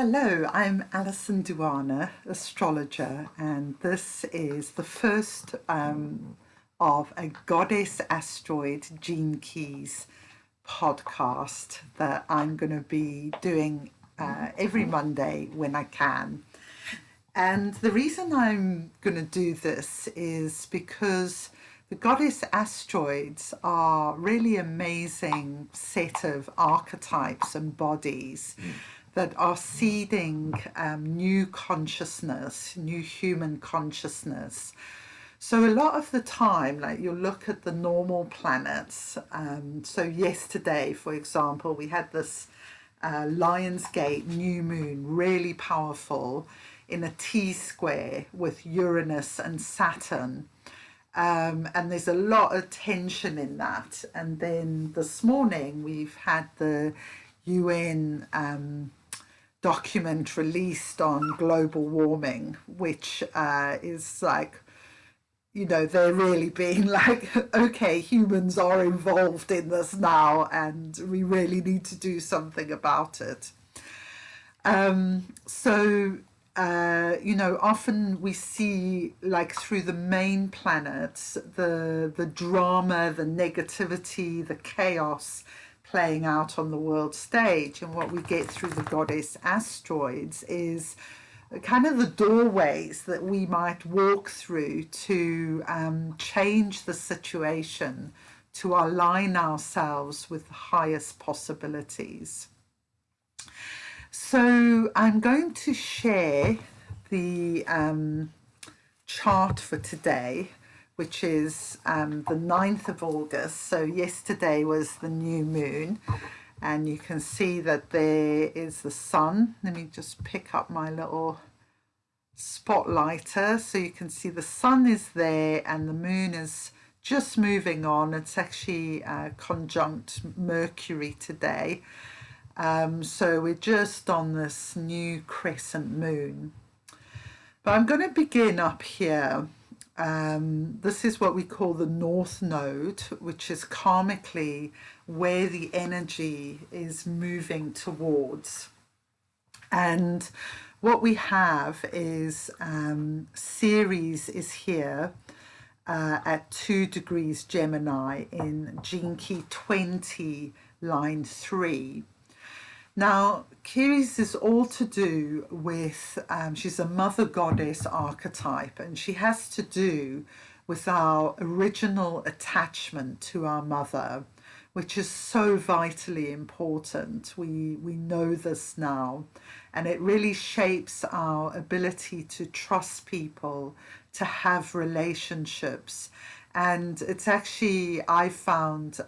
Hello, I'm Alison Duana, astrologer, and this is the first of a Goddess Asteroid Gene Keys podcast that I'm going to be doing every Monday when I can. And the reason I'm going to do this is because the Goddess Asteroids are really amazing set of archetypes and bodies that are seeding new consciousness, new human consciousness. So a lot of the time, like you look at the normal planets. So yesterday, for example, we had this Lionsgate new moon, really powerful, in a T-square with Uranus and Saturn. And there's a lot of tension in that. And then this morning, we've had the UN document released on global warming, which is like, you know, they're really being like, okay, humans are involved in this now and we really need to do something about it. You know, often we see, like, through the main planets, the drama, the negativity, the chaos playing out on the world stage. And what we get through the Goddess Asteroids is kind of the doorways that we might walk through to change the situation, to align ourselves with the highest possibilities. So I'm going to share the chart for today, which is the 9th of August. So yesterday was the new moon, and you can see that there is the sun. Let me just pick up my little spotlighter so you can see the sun is there and the moon is just moving on. It's actually conjunct Mercury today. So we're just on this new crescent moon. But I'm going to begin up here. This is what we call the North Node, which is karmically where the energy is moving towards. And what we have is Ceres is here at 2 degrees Gemini in Gene Key 20, line 3. Now, Ceres is all to do with, she's a mother goddess archetype, and she has to do with our original attachment to our mother, which is so vitally important. We know this now, and it really shapes our ability to trust people, to have relationships. And it's actually, I found,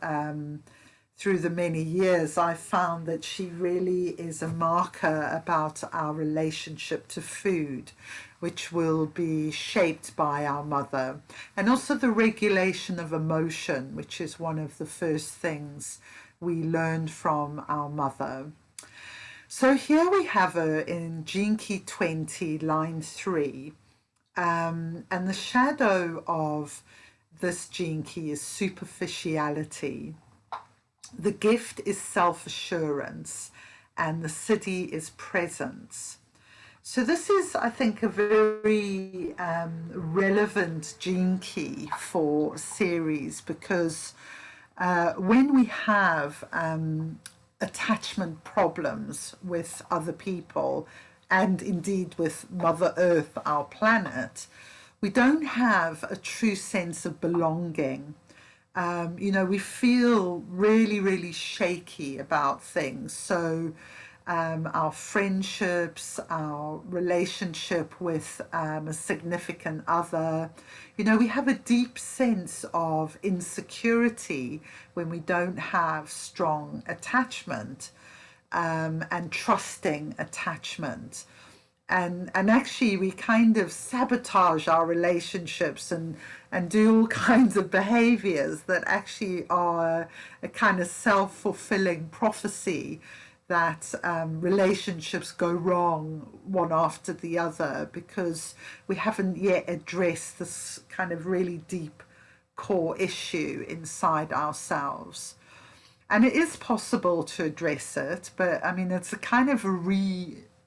through the many years, I found that she really is a marker about our relationship to food, which will be shaped by our mother. And also the regulation of emotion, which is one of the first things we learned from our mother. So here we have her in Gene Key 20, line 3. And the shadow of this gene key is superficiality. The gift is self-assurance, and the city is presence. So this is, I think, a very relevant gene key for Ceres, because when we have attachment problems with other people, and indeed with Mother Earth, our planet, we don't have a true sense of belonging. You know, we feel really, really shaky about things. So our friendships, our relationship with a significant other, you know, we have a deep sense of insecurity when we don't have strong attachment and trusting attachment. And actually we kind of sabotage our relationships and do all kinds of behaviors that actually are a kind of self-fulfilling prophecy that relationships go wrong one after the other, because we haven't yet addressed this kind of really deep core issue inside ourselves. And it is possible to address it, but I mean, it's a kind of a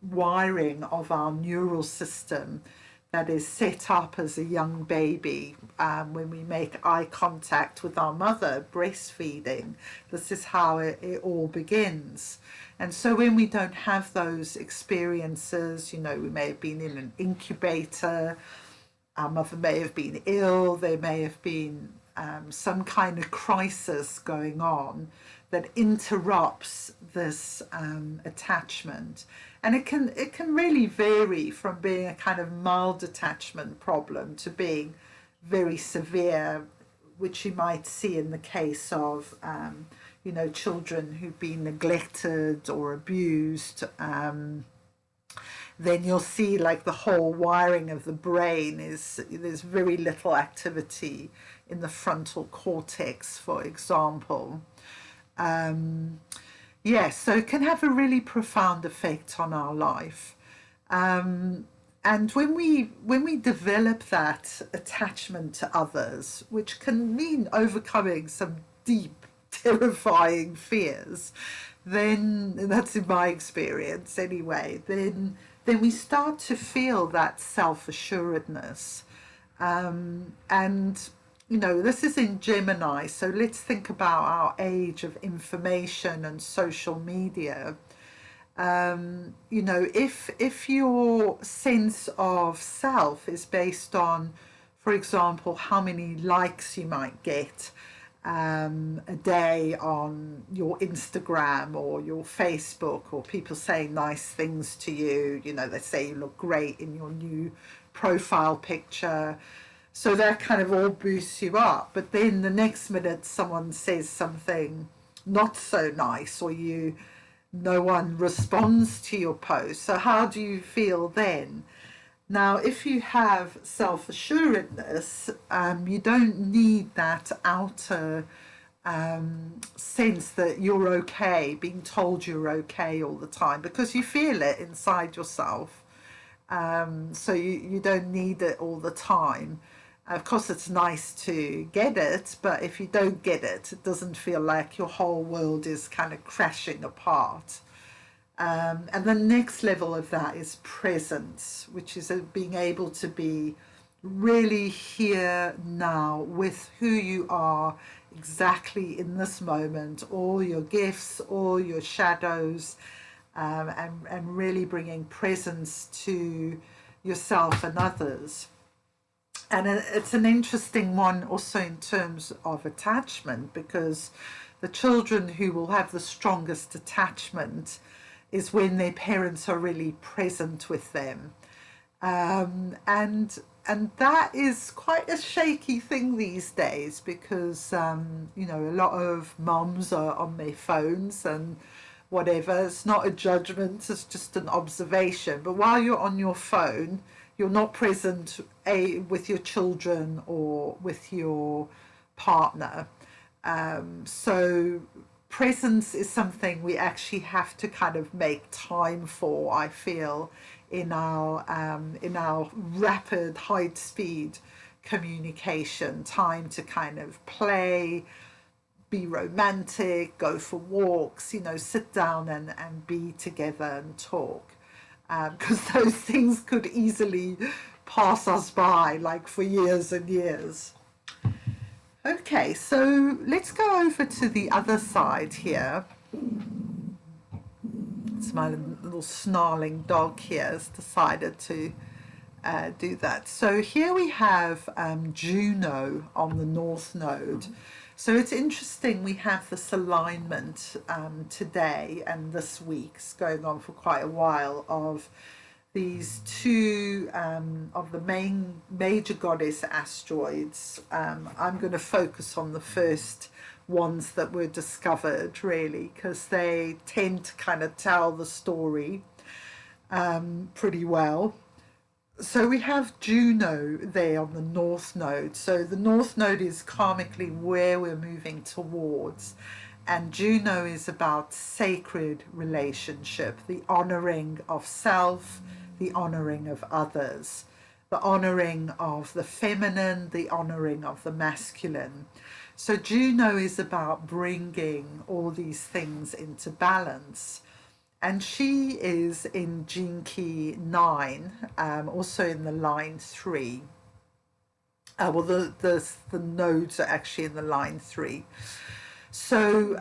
wiring of our neural system that is set up as a young baby, when we make eye contact with our mother breastfeeding. This is how it all begins. And so when we don't have those experiences, we may have been in an incubator, our mother may have been ill, there may have been some kind of crisis going on that interrupts this attachment. And it can really vary from being a kind of mild attachment problem to being very severe, which you might see in the case of children who've been neglected or abused. Then you'll see like the whole wiring of the brain there's very little activity in the frontal cortex, for example. So it can have a really profound effect on our life. And when we develop that attachment to others, which can mean overcoming some deep, terrifying fears, then that's in my experience anyway, then we start to feel that self-assuredness. And this is in Gemini, so let's think about our age of information and social media. If your sense of self is based on, for example, how many likes you might get a day on your Instagram or your Facebook, or people saying nice things to you, they say you look great in your new profile picture. So that kind of all boosts you up. But then the next minute someone says something not so nice, or no one responds to your post. So how do you feel then? Now, if you have self-assuredness, you don't need that outer sense that you're okay, being told you're okay all the time, because you feel it inside yourself. So you don't need it all the time. Of course, it's nice to get it, but if you don't get it, it doesn't feel like your whole world is kind of crashing apart. And the next level of that is presence, which is being able to be really here now with who you are exactly in this moment, all your gifts, all your shadows, and really bringing presence to yourself and others. And it's an interesting one also in terms of attachment, because the children who will have the strongest attachment is when their parents are really present with them. And that is quite a shaky thing these days, because, a lot of mums are on their phones and whatever. It's not a judgment, it's just an observation. But while you're on your phone, you're not present with your children or with your partner. So presence is something we actually have to kind of make time for, I feel, in our rapid high speed communication. Time to kind of play, be romantic, go for walks, sit down and be together and talk. Because those things could easily pass us by, like for years and years. Okay, so let's go over to the other side here. It's my little snarling dog here has decided to do that. So here we have Juno on the North Node. So it's interesting, we have this alignment today and this week, it's going on for quite a while, of these two of the major goddess asteroids. I'm going to focus on the first ones that were discovered, really, because they tend to kind of tell the story pretty well. So we have Juno there on the North Node. So the North Node is karmically where we're moving towards. And Juno is about sacred relationship, the honoring of self, the honoring of others, the honoring of the feminine, the honoring of the masculine. So Juno is about bringing all these things into balance. and she is in gene key 9, also in the line 3. Well, the nodes are actually in the line 3. So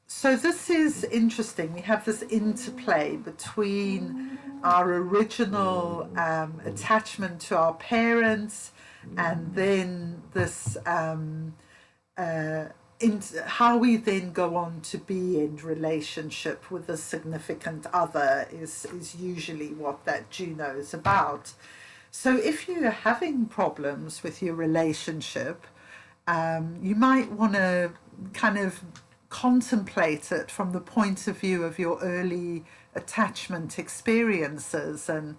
so this is interesting. We have this interplay between our original attachment to our parents, and then this how we then go on to be in relationship with a significant other is usually what that Juno is about. So if you're having problems with your relationship, you might want to kind of contemplate it from the point of view of your early attachment experiences, and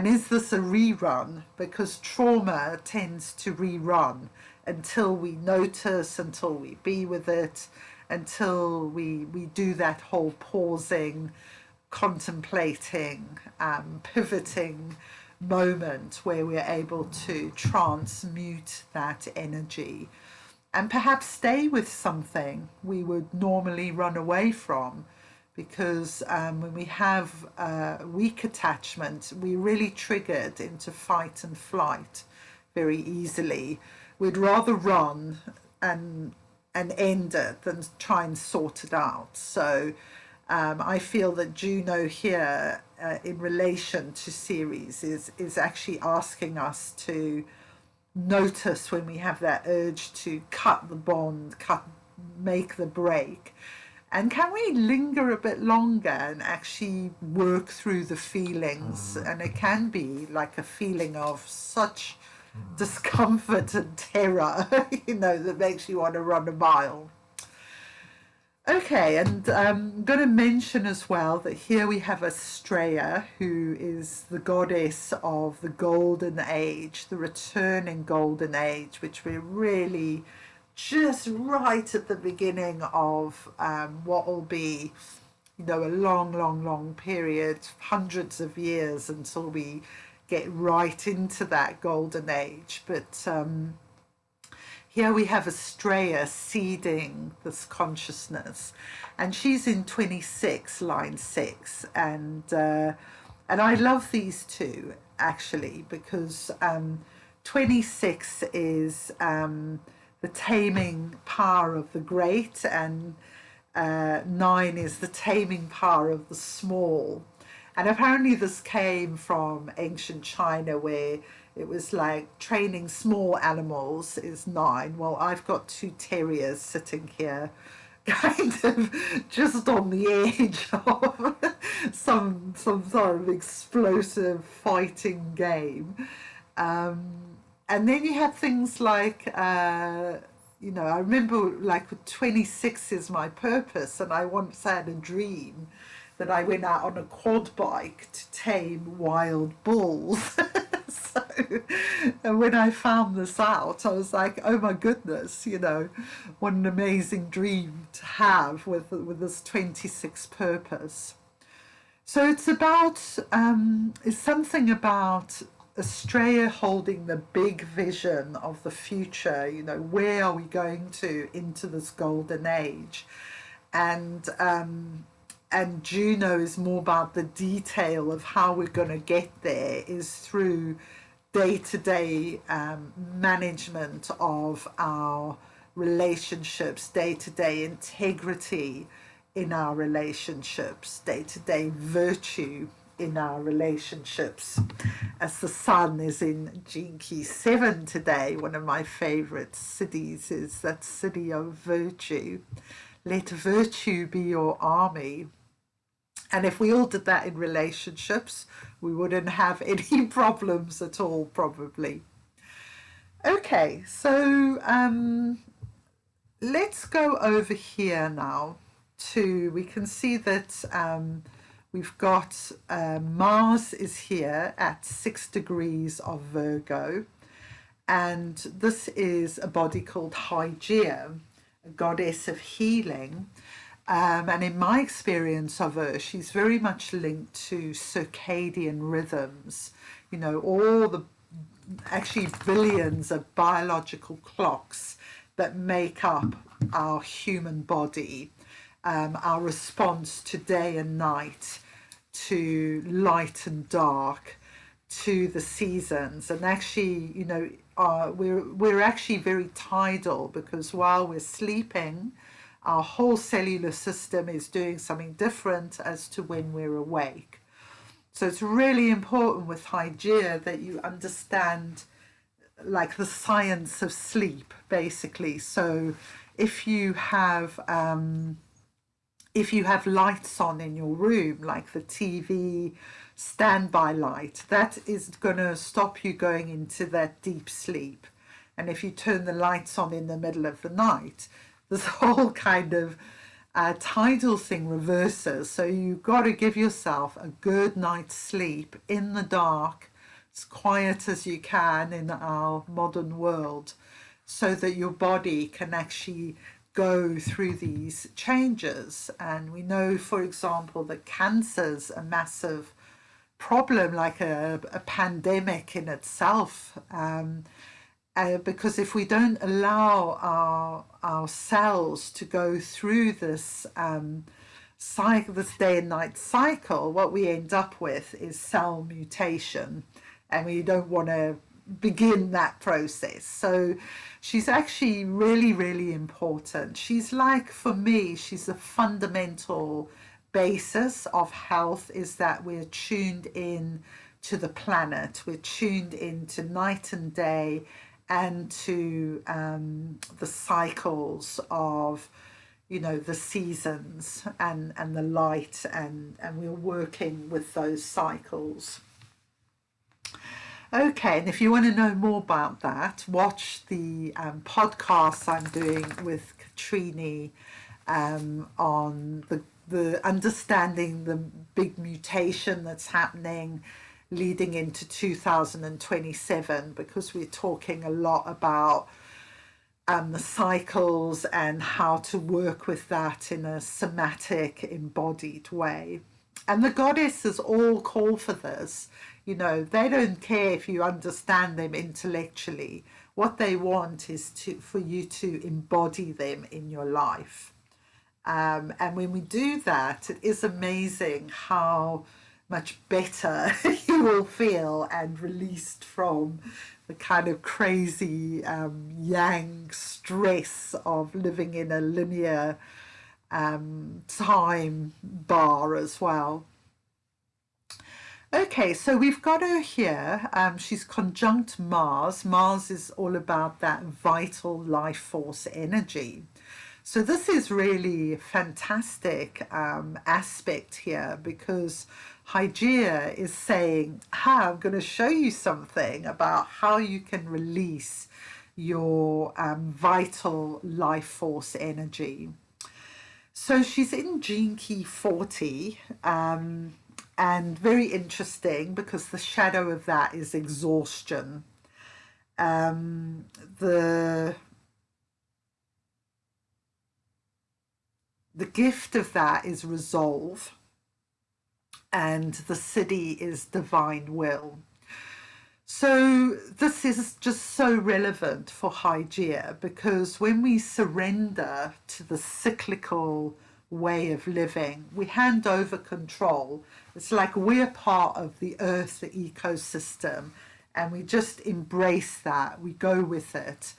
is this a rerun? Because trauma tends to rerun until we notice, until we be with it, until we do that whole pausing, contemplating, pivoting moment where we're able to transmute that energy and perhaps stay with something we would normally run away from, because when we have weak attachment, we're really triggered into fight and flight very easily. We'd rather run and end it than try and sort it out. So I feel that Juno here in relation to Ceres is actually asking us to notice when we have that urge to cut the bond, make the break. And can we linger a bit longer and actually work through the feelings? And it can be like a feeling of such discomfort and terror, that makes you want to run a mile. Okay, and I'm going to mention as well that here we have Asteroid, who is the goddess of the golden age, the returning golden age, which we're really just right at the beginning of what will be, a long period, hundreds of years until we get right into that golden age. But here we have Asteroid seeding this consciousness, and she's in 26, line 6, and I love these two actually, because 26 is the taming power of the great, and 9 is the taming power of the small. And apparently this came from ancient China, where it was like training small animals is 9. Well, I've got 2 terriers sitting here kind of just on the edge of some sort of explosive fighting game. And then you have things like, I remember like 26 is my purpose, and I once had a dream that I went out on a quad bike to tame wild bulls. And when I found this out, I was like, oh my goodness, what an amazing dream to have with this 26 purpose. So it's something about Australia holding the big vision of the future, where are we going to into this golden age? And Juno is more about the detail of how we're going to get there, is through day-to-day management of our relationships, day-to-day integrity in our relationships, day-to-day virtue in our relationships. As the sun is in gene key 7 today, one of my favorite cities is that city of virtue. Let virtue be your army. And if we all did that in relationships, we wouldn't have any problems at all, probably. Okay, so let's go over here now we can see that we've got Mars is here at 6 degrees of Virgo, and this is a body called Hygeia, a goddess of healing. And in my experience of her, she's very much linked to circadian rhythms, all the actually billions of biological clocks that make up our human body. our response to day and night, to light and dark, to the seasons. And actually, we're actually very tidal, because while we're sleeping, our whole cellular system is doing something different as to when we're awake. So it's really important with Hygeia that you understand like the science of sleep, basically. So if you have lights on in your room, like the TV standby light, that is going to stop you going into that deep sleep. And if you turn the lights on in the middle of the night, this whole kind of tidal thing reverses. So you've got to give yourself a good night's sleep in the dark, as quiet as you can in our modern world, so that your body can actually go through these changes. And we know, for example, that cancer's a massive problem, like a pandemic in itself, because if we don't allow our cells to go through this this day and night cycle, what we end up with is cell mutation, and we don't want to begin that process. So she's actually really, really important. She's like, for me, she's a fundamental basis of health, is that we're tuned in to the planet, we're tuned into night and day, and to the cycles of the seasons and the light, and we're working with those cycles. Okay, and if you want to know more about that, watch the podcast I'm doing with Katrini on the understanding the big mutation that's happening leading into 2027, because we're talking a lot about the cycles and how to work with that in a somatic, embodied way. And the goddesses all call for this. They don't care if you understand them intellectually. What they want is for you to embody them in your life. And when we do that, it is amazing how much better you will feel, and released from the kind of crazy yang stress of living in a linear time bar as well. Okay, so we've got her here. She's conjunct Mars. Mars is all about that vital life force energy. So this is really a fantastic aspect here, because Hygeia is saying, I'm going to show you something about how you can release your vital life force energy. So she's in gene key 40, and very interesting, because the shadow of that is exhaustion. The gift of that is resolve, and the city is divine will. So this is just so relevant for Hygeia, because when we surrender to the cyclical way of living, we hand over control. It's like we're part of the earth, the ecosystem, and we just embrace that. We go with it.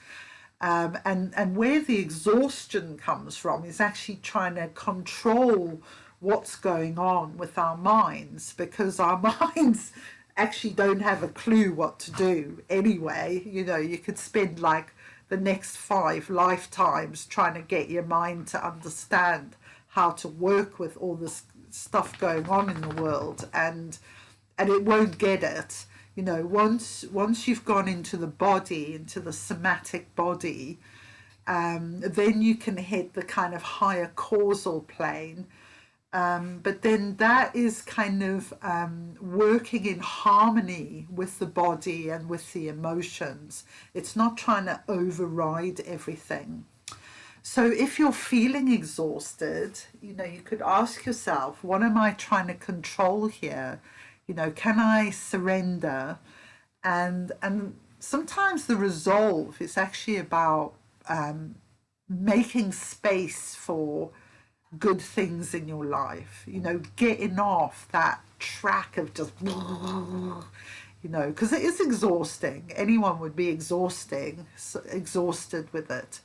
And where the exhaustion comes from is actually trying to control what's going on with our minds, because our minds actually don't have a clue what to do anyway. You could spend like the next 5 lifetimes trying to get your mind to understand how to work with all this stuff going on in the world, and it won't get it. Once you've gone into the body, into the somatic body, then you can hit the kind of higher causal plane. But then that is kind of working in harmony with the body and with the emotions. It's not trying to override everything. So if you're feeling exhausted, you could ask yourself, what am I trying to control here? Can I surrender? And sometimes the resolve is actually about making space for good things in your life, you know, getting off that track of just, you know, because it is exhausting. Anyone would be exhausted with it.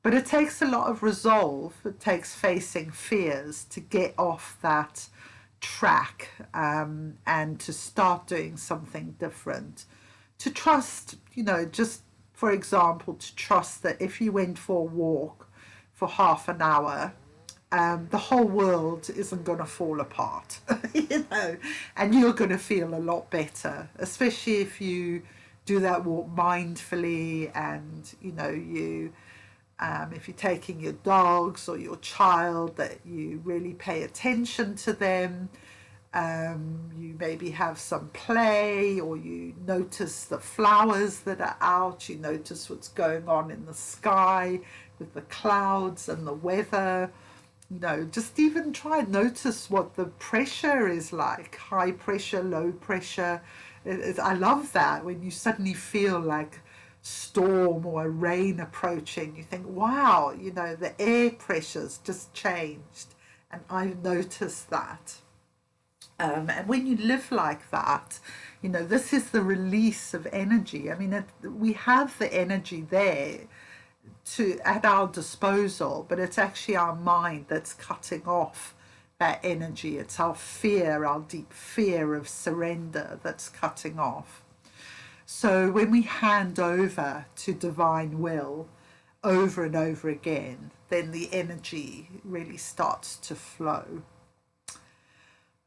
But it takes a lot of resolve. It takes facing fears to get off that track, and to start doing something different. To trust, you know, just for example, to trust that if you went for a walk for half an hour, the whole world isn't going to fall apart, you know, and you're going to feel a lot better, especially if you do that walk mindfully, and you know, if you're taking your dogs or your child, that you really pay attention to them. You maybe have some play, or you notice the flowers that are out, you notice what's going on in the sky with the clouds and the weather. You know, just even try and notice what the pressure is like, high pressure, low pressure. I love that when you suddenly feel like storm or a rain approaching. You think, wow, you know, the air pressure's just changed, and I've noticed that. And when you live like that, you know, this is the release of energy. I mean, we have the energy there at our disposal, but it's actually our mind that's cutting off that energy. It's our fear, our deep fear of surrender, that's cutting off. So when we hand over to divine will over and over again, then the energy really starts to flow.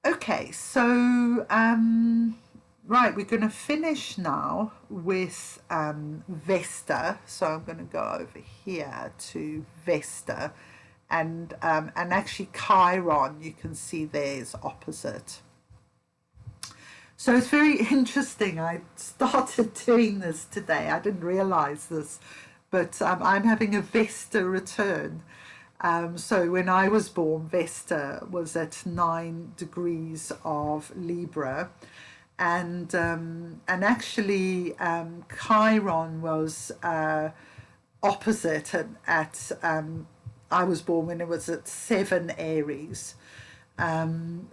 Okay, so right, we're going to finish now with Vesta. So I'm going to go over here to Vesta, and actually Chiron, you can see there's opposite. So it's very interesting. I started doing this today. I didn't realize this, but I'm having a Vesta return. So when I was born, Vesta was at 9 degrees of Libra, and actually Chiron was opposite at I was born when it was at 7 Aries.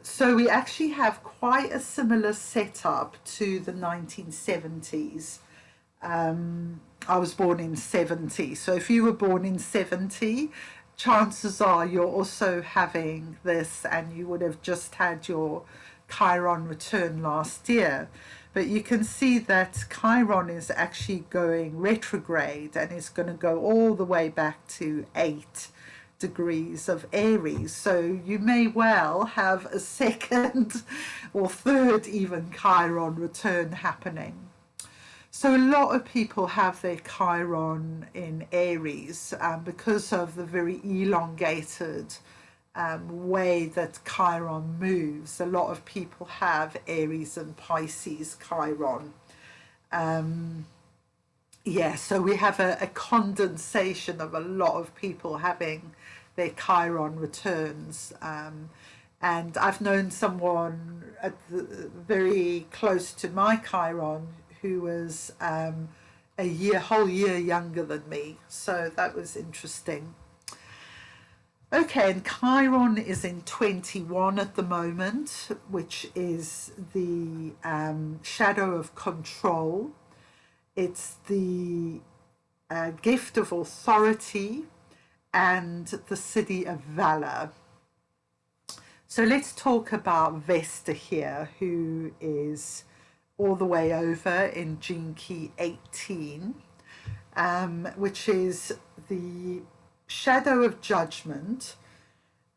So we actually have quite a similar setup to the 1970s. I was born in 70, so if you were born in 70, chances are you're also having this, and you would have just had your Chiron return last year. But you can see that Chiron is actually going retrograde, and is going to go all the way back to 8 degrees of Aries. So you may well have a second or third even Chiron return happening. So a lot of people have their Chiron in Aries, because of the very elongated way that Chiron moves. A lot of people have Aries and Pisces Chiron. So we have a condensation of a lot of people having their Chiron returns. And I've known someone very close to my Chiron who was whole year younger than me. So that was interesting. Okay, and Chiron is in 21 at the moment, which is the shadow of control. It's the gift of authority and the city of valor. So let's talk about Vesta here, who is all the way over in gene key 18, which is the shadow of judgment,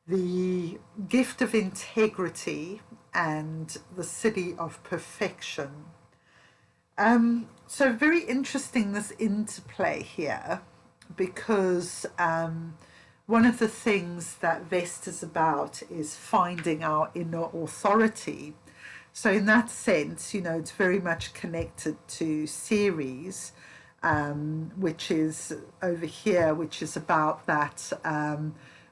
the gift of integrity, and the city of perfection. So very interesting, this interplay here, because one of the things that Vesta's about is finding our inner authority. So in that sense, you know, it's very much connected to Ceres, which is over here, which is about that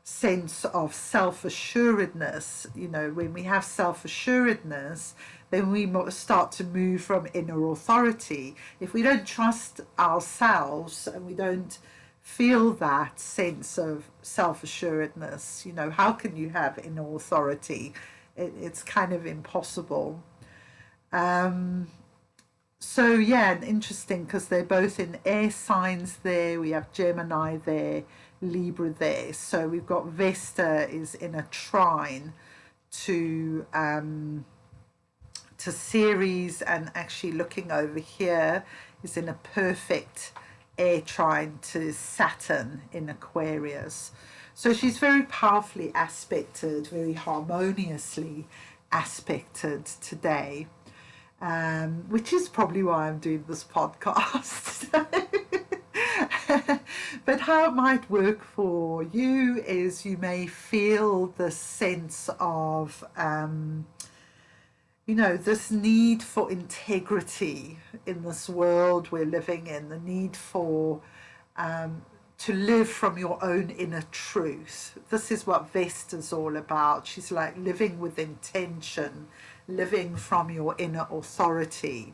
sense of self-assuredness. You know, when we have self-assuredness, then we start to move from inner authority. If we don't trust ourselves and we don't feel that sense of self-assuredness. You know, how can you have inner authority? It's kind of impossible. Um, so yeah, and interesting because they're both in air signs there. We have Gemini there, Libra there. So we've got Vesta is in a trine to Ceres, and actually looking over here is in a perfect air trine to Saturn in Aquarius. So she's very powerfully aspected, very harmoniously aspected today, which is probably why I'm doing this podcast. But how it might work for you is you may feel the sense of you know, this need for integrity in this world we're living in, the need for to live from your own inner truth. This is what Vesta's all about. She's like living with intention, living from your inner authority.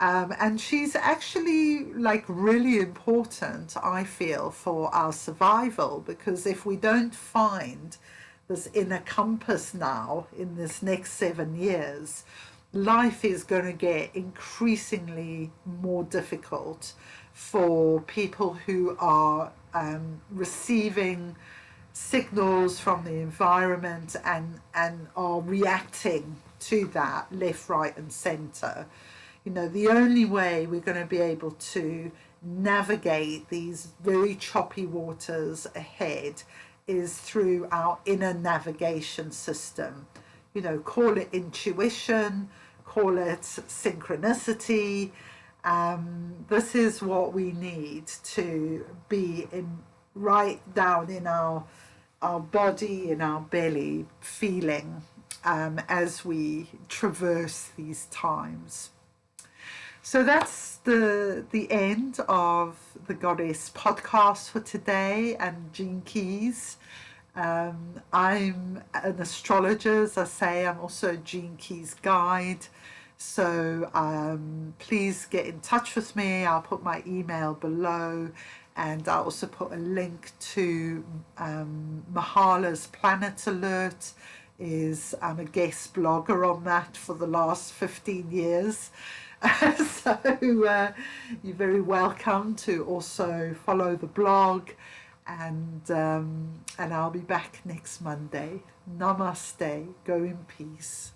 And she's actually like really important, I feel, for our survival, because if we don't find this inner compass now in this next 7 years, life is going to get increasingly more difficult for people who are receiving signals from the environment and are reacting to that left, right, and center. You know, the only way we're going to be able to navigate these very choppy waters ahead is through our inner navigation system. You know, call it intuition, call it synchronicity. This is what we need to be in, right down in our body, in our belly, feeling as we traverse these times. So that's the end of the Goddess podcast for today and Gene Keys. I'm an astrologer, as I say. I'm also a Gene Keys guide. So please get in touch with me. I'll put my email below, and I'll also put a link to Mahala's Planet Alert. I'm a guest blogger on that for the last 15 years. So you're very welcome to also follow the blog, and I'll be back next Monday. Namaste. Go in peace.